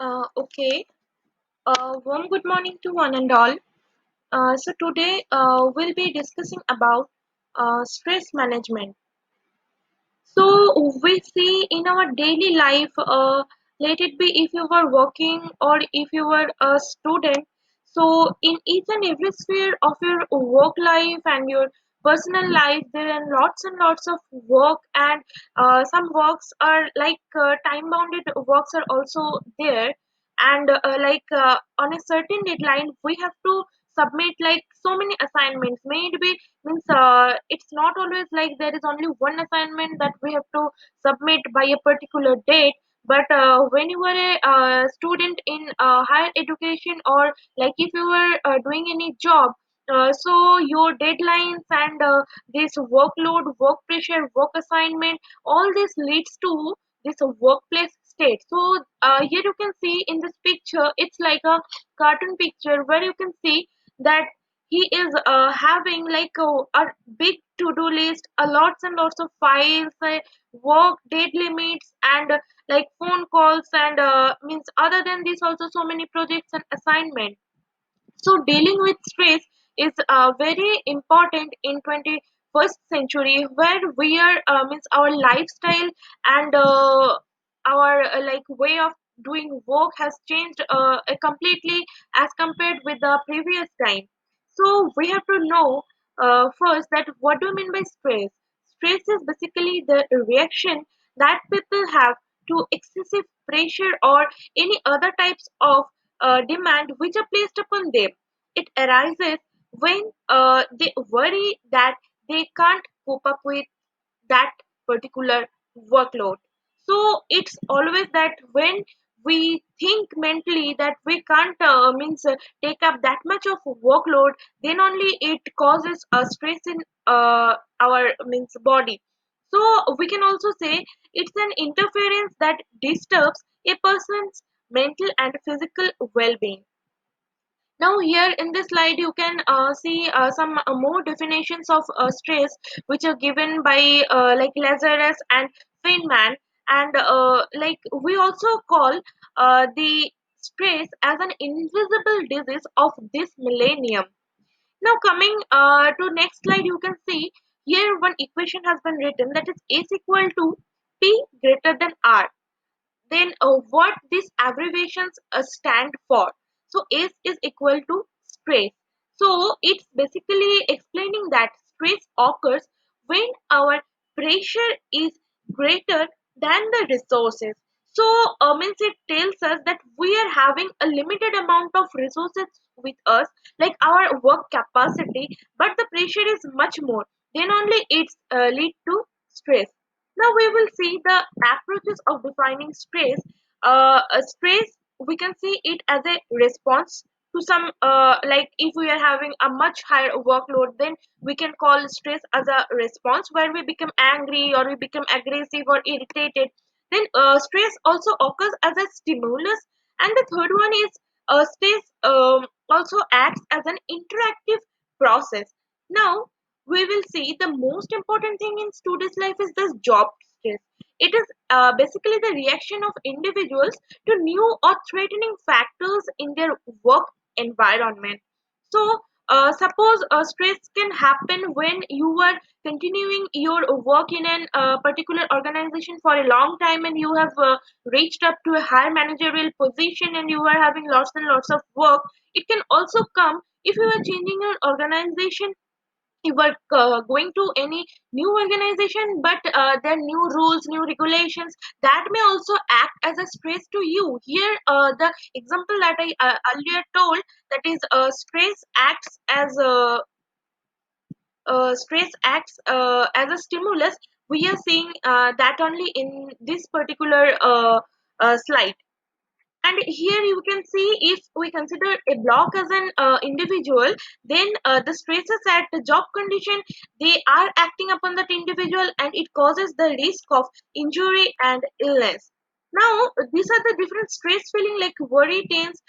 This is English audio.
Okay. Warm good morning to one and all. So today we'll be discussing about stress management. So we see in our daily life, let it be if you were working or if you were a student. So in each and every sphere of your work life and your personal life, there are lots and lots of work, and some works are like time-bounded works are also there, and on a certain deadline we have to submit like so many assignments. Maybe means it's not always like there is only one assignment that we have to submit by a particular date, but when you are a student in higher education, or like if you were doing any job, so your deadlines and this workload, work pressure, work assignment, all this leads to this workplace state. So here you can see in this picture, it's like a cartoon picture where you can see that he is having like a big to-do list, a lots and lots of files, work date limits, and like phone calls, and means other than this also so many projects and assignments. So dealing with stress is very important in 21st century, where we are means our lifestyle and our like way of doing work has changed completely as compared with the previous time. So we have to know first that what do you mean by stress? Stress is basically the reaction that people have to excessive pressure or any other types of demand which are placed upon them. It arises when they worry that they can't cope up with that particular workload. So it's always that when we think mentally that we can't means take up that much of workload, then only it causes a stress in our means body. So we can also say it's an interference that disturbs a person's mental and physical well-being. Now here in this slide you can see some more definitions of stress which are given by like Lazarus and Feynman, and like we also call the stress as an invisible disease of this millennium. Now coming to next slide, you can see here one equation has been written, that is S equal to P greater than R. Then what these abbreviations stand for? So S is equal to stress. So it's basically explaining that stress occurs when our pressure is greater than the resources. So means it tells us that we are having a limited amount of resources with us, like our work capacity, but the pressure is much more, then only it's lead to stress. Now we will see the approaches of defining stress. Stress, we can see it as a response to some, like if we are having a much higher workload, then we can call stress as a response where we become angry or we become aggressive or irritated. Then stress also occurs as a stimulus, and the third one is stress also acts as an interactive process. Now we will see the most important thing in students' life is this job stress. It is basically the reaction of individuals to new or threatening factors in their work environment. So, suppose stress can happen when you are continuing your work in an particular organization for a long time, and you have reached up to a higher managerial position and you are having lots and lots of work. It can also come if you are changing your organization, you were going to any new organization, but there are new rules, new regulations that may also act as a stress to you. Here the example that I earlier told, that is stress acts as a stimulus. We are seeing that only in this particular slide. And here you can see, if we consider a block as an individual, then the stresses at the job condition, they are acting upon that individual, and it causes the risk of injury and illness. Now these are the different stress feeling like worry, tense,